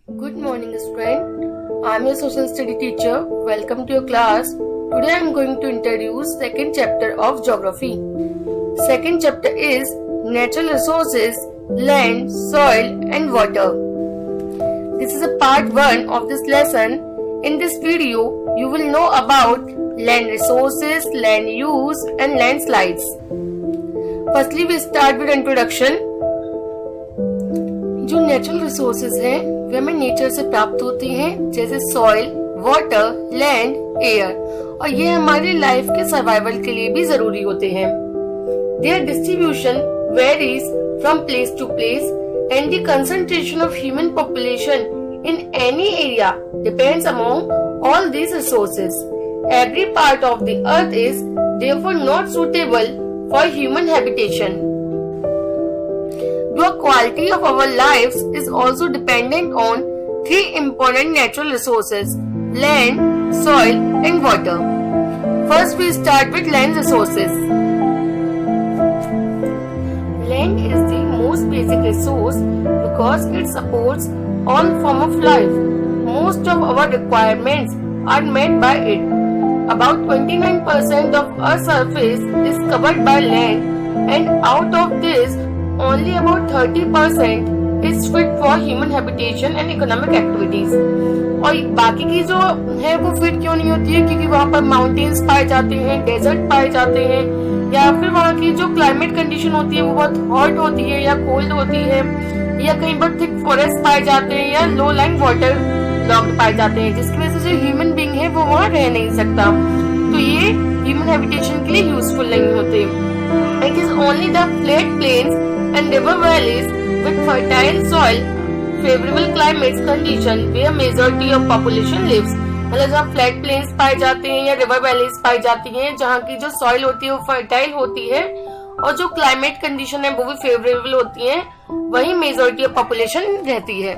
Good morning, student. I am your social study teacher. Welcome to your class. Today I am going to introduce second chapter of geography. Second chapter is natural resources, land, soil and water. This is a part 1 of this lesson. In this video, you will know about land resources, land use and landslides. Firstly, we start with introduction. जो natural resources हैं वे हमें nature से प्राप्त होते हैं, जैसे soil, water, land, air, और ये हमारी लाइफ के सर्वाइवल के लिए भी जरूरी होते हैं. Their distribution varies from place to place and the concentration of human population in any area depends among all these resources. Every part of the earth is therefore not suitable for human habitation. The quality of our lives is also dependent on three important natural resources: land, soil and water. First, we start with land resources. Land is the most basic resource because it supports all form of life. Most of our requirements are met by it. About 29% of Earth's surface is covered by land, and out of this, only about 30% is fit for human habitation and economic activities. और बाकी की जो है वो fit क्यों नहीं होती है? क्योंकि वहाँ पर माउंटेन्स पाए जाते हैं, डेजर्ट पाए जाते हैं, या फिर वहाँ की जो क्लाइमेट कंडीशन होती है वो बहुत हॉट होती है या कोल्ड होती है, या कहीं पर थिक फॉरेस्ट पाए जाते हैं या लो लैंड वाटर लॉक्ड पाए जाते हैं, जिसकी वजह से जो ह्यूमन बीइंग है वो वहाँ रह नहीं सकता. तो ये ह्यूमन हैबिटेशन के लिए यूजफुल नहीं होते. It is only the flat plains and river valleys with fertile soil, favorable climate condition where majority of population lives. मतलब जहाँ फ्लैट प्लेन्स पाए जाते हैं या रिवर वैलीज पाई जाती हैं, जहाँ की जो सॉइल होती है वो फर्टाइल होती है और जो क्लाइमेट कंडीशन है वो भी फेवरेबल होती है, वही मेजोरिटी ऑफ पॉपुलेशन रहती है.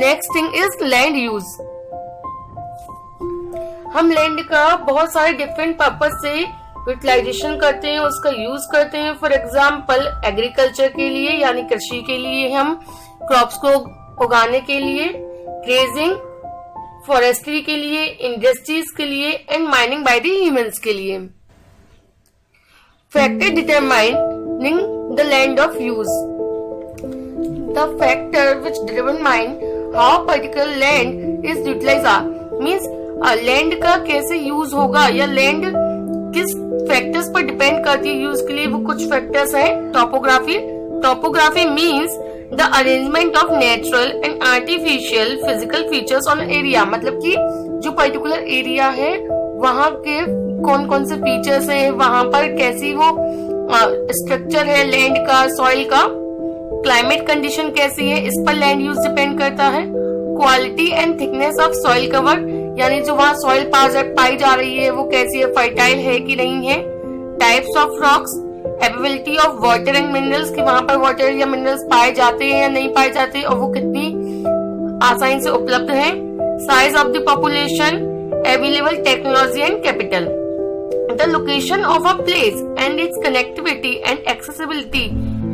Next thing is land use. हम लैंड का बहुत सारे डिफरेंट पर्पज से यूटिलाइजेशन करते हैं, उसका यूज करते हैं. फॉर एग्जाम्पल एग्रीकल्चर के लिए यानी कृषि के लिए, हम क्रॉप्स को उगाने के लिए, ग्रेजिंग, फॉरेस्ट्री के लिए, इंडस्ट्रीज के लिए and mining by the humans के लिए. Factor determining the land of use. The factor which determine how particular land is utilized means land का कैसे यूज होगा या लैंड किस फैक्टर्स पर डिपेंड करती है यूज के लिए. वो कुछ फैक्टर्स है. Topography. Topography means the arrangement of natural and artificial physical features on area. मतलब कि जो पर्टिकुलर एरिया है वहाँ के कौन कौन से फीचर्स है, वहाँ पर कैसी वो स्ट्रक्चर है लैंड का, सॉइल का, क्लाइमेट कंडीशन कैसी है, इस पर लैंड यूज डिपेंड करता है. Quality and thickness of soil cover, यानी जो वहाँ सॉइल पाई जा रही है वो कैसी है, फर्टाइल है कि नहीं है. Types of rocks, availability of water and minerals, कि वहाँ पर वाटर या मिनरल्स पाए जाते हैं या नहीं पाए जाते और वो कितनी आसानी से उपलब्ध है. Size of the population, available technology and capital. The location of a place and it's connectivity and accessibility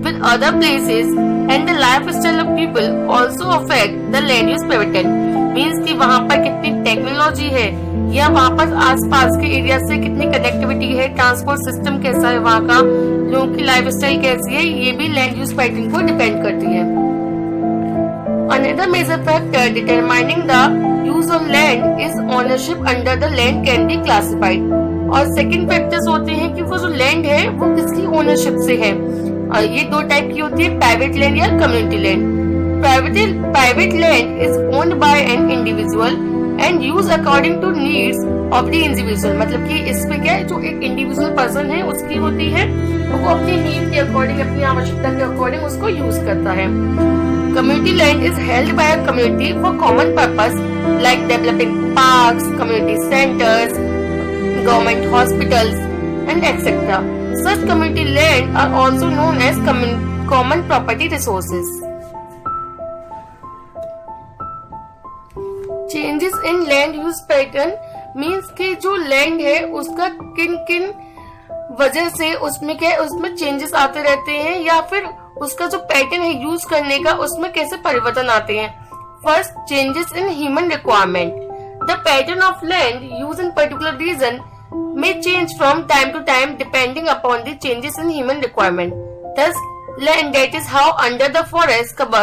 with other places and the lifestyle of people also affect the land use pattern. Means कि वहाँ पर कितनी technology है या वहाँ पर आसपास के एरिया से कितनी कनेक्टिविटी है, ट्रांसपोर्ट सिस्टम कैसा है, वहाँ का लोगों की लाइफस्टाइल कैसी है, ये भी लैंड यूज पैटर्न को डिपेंड करती है. Another major factor determining the use of land is ownership under the land can be classified. और सेकंड फैक्टर्स होते हैं कि वो जो लैंड है वो किसकी ओनरशिप से है. ये दो टाइप की होती है, प्राइवेट लैंड या community land. Private land is owned by an individual and use according to needs of the individual. मतलब कि इसमें क्या है, जो एक इंडिविजुअल पर्सन है उसकी होती है, तो वो अपनी नीड के अकॉर्डिंग, अपनी आवश्यकता के अकॉर्डिंग उसको यूज करता है. Community land is held by a community for common purpose like developing parks, community centres, government hospitals and etcetera. Such community land are also known as common property resources. Changes in land use pattern means कि जो land है उसका किन किन वजह से उसमें क्या है, उसमें चेंजेस आते रहते हैं या फिर उसका जो पैटर्न है यूज करने का, उसमें कैसे परिवर्तन आते हैं। First, changes in human requirement. The pattern of land use in particular region may change from time to time depending upon the changes in human requirement. Thus, land that is how under the forest cover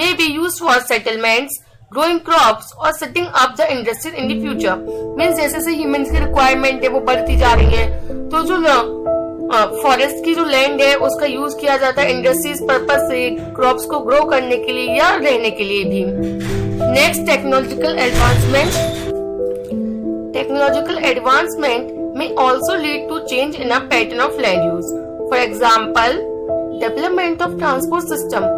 may be used for settlements, growing crops or setting up the industry in the future. Means जैसे जैसे humans की requirement है वो बढ़ती जा रही है, तो जो फॉरेस्ट की जो लैंड है उसका यूज किया जाता है इंडस्ट्रीज पर्पज से, क्रॉप्स को ग्रो करने के लिए या रहने के लिए भी। Next, technological advancement. Technological advancement may also lead to change in a pattern of land use. For example, development of transport system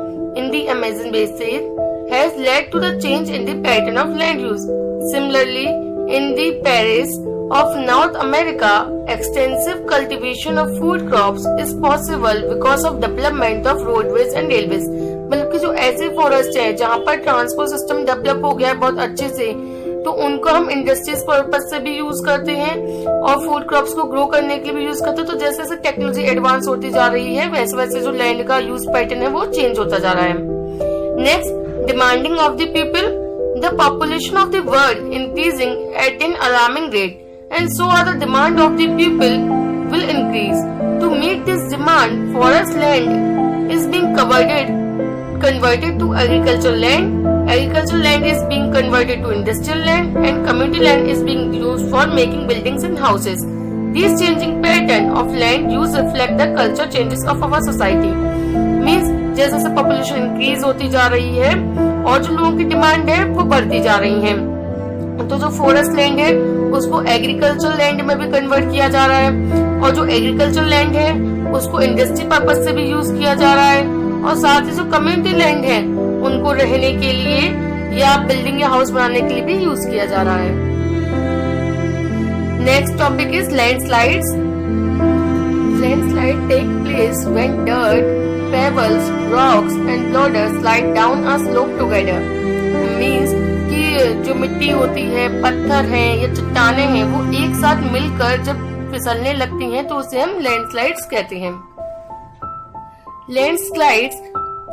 in the Amazon basin has led to the change in the pattern of land use. Similarly, in the Paris of North America, extensive cultivation of food crops is possible because of development of roadways and railways. मतलब कि जो ऐसे forest है जहाँ पर transport system develop हो गया है बहुत अच्छे से, तो उनको हम इंडस्ट्रीज पर्पज से भी यूज करते हैं और फूड क्रॉप्स को ग्रो करने के लिए भी यूज करते हैं। तो जैसे जैसे टेक्नोलॉजी एडवांस होती जा रही है वैसे वैसे जो लैंड का यूज पैटर्न है वो चेंज होता जा रहा है। Next, demanding of the people. The population of the world increasing at an alarming rate and so are the demand of the people will increase. To meet this demand, forest land is being converted to agricultural land. Agricultural land is being converted to industrial land and community land is being used for making buildings and houses. These changing pattern of land use reflect the culture changes of our society. Means जैसे जैसे population increase होती जा रही है और जो लोगों की डिमांड है वो बढ़ती जा रही है, तो जो फॉरेस्ट लैंड है उसको एग्रीकल्चर लैंड में भी कन्वर्ट किया जा रहा है और जो एग्रीकल्चर लैंड है उसको इंडस्ट्री पर्पज से भी यूज किया जा रहा है और साथ ही जो कम्युनिटी लैंड है उनको रहने के लिए या बिल्डिंग या हाउस बनाने के लिए भी यूज किया जा रहा है। Next topic is landslides. Landslide take place when dirt, pebbles, rocks and boulders slide down a slope together. मींस कि जो मिट्टी होती है, पत्थर हैं या चट्टाने हैं, वो एक साथ मिलकर जब फिसलने लगती हैं तो उसे हम लैंडस्लाइड्स कहते हैं। लैंडस्लाइड्स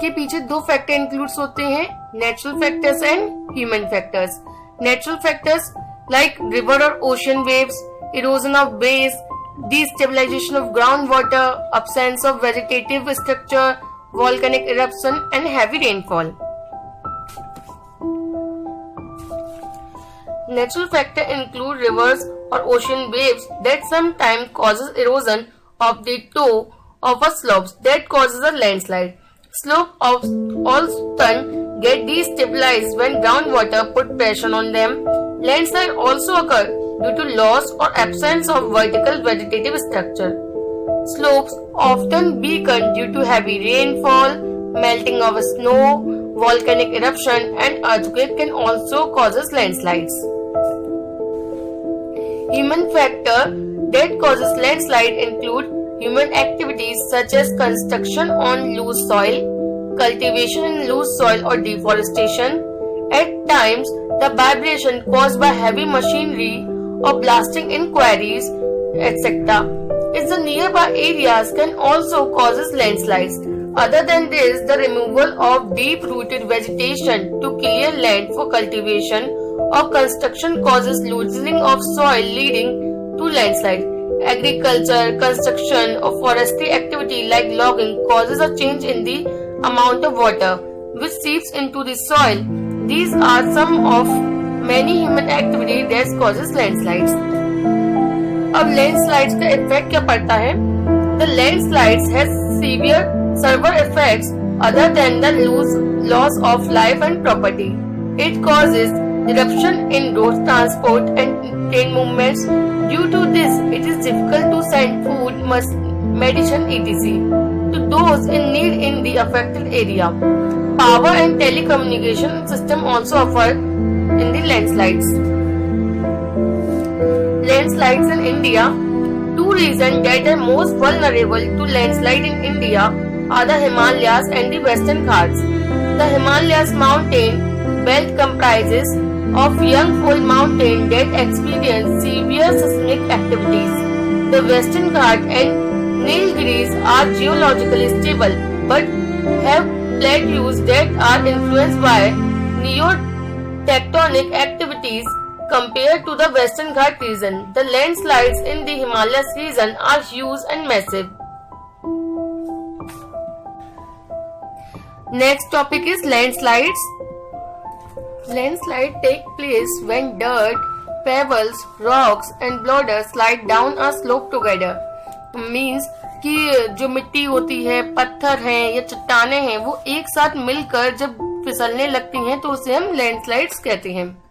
के पीछे दो फैक्टर इंक्लूड्स होते हैं, natural factors and human factors. Natural factors like river और ocean waves, erosion of base, destabilization of groundwater, absence of vegetative structure, volcanic eruption and heavy rainfall. Natural factors include rivers or ocean waves that sometimes causes erosion of the toe of a slope that causes a landslide. Slope often get destabilized when groundwater put pressure on them. Landslide also occur due to loss or absence of vertical vegetative structure. Slopes often weaken due to heavy rainfall, melting of snow, volcanic eruption and earthquake can also cause landslides. Human factor that causes landslide include human activities such as construction on loose soil, cultivation in loose soil or deforestation. At times, the vibration caused by heavy machinery or blasting in quarries, etc. in the nearby areas can also cause landslides. Other than this, the removal of deep-rooted vegetation to clear land for cultivation or construction causes loosening of soil leading to landslide. Agriculture, construction or forestry activity like logging causes a change in the amount of water which seeps into the soil. These are some of many human activity that causes landslides. अब landslides का effect क्या पड़ता है? The landslides has severe severe effects other than the loss of life and property. It causes disruption in road transport and train movements. Due to this, it is difficult to send food, medicine, etc. to those in need in the affected area. Power and telecommunication system also suffer in the landslides. Landslides in India. Two regions that are most vulnerable to landslide in India are the Himalayas and the Western Ghats. The Himalayas mountain belt comprises of young fold mountains that experience severe seismic activities. The Western Ghats and Nilgiris are geologically stable but have plateaus that are influenced by neotectonic activities compared to the Western Ghat region. The landslides in the Himalayas region are huge and massive. Next topic is landslides. Landslides take place when dirt, pebbles, rocks and boulders slide down a slope together. Means कि जो मिट्टी होती है, पत्थर हैं या चट्टानें हैं, वो एक साथ मिलकर जब फिसलने लगती हैं तो उसे हम लैंडस्लाइड्स कहते हैं.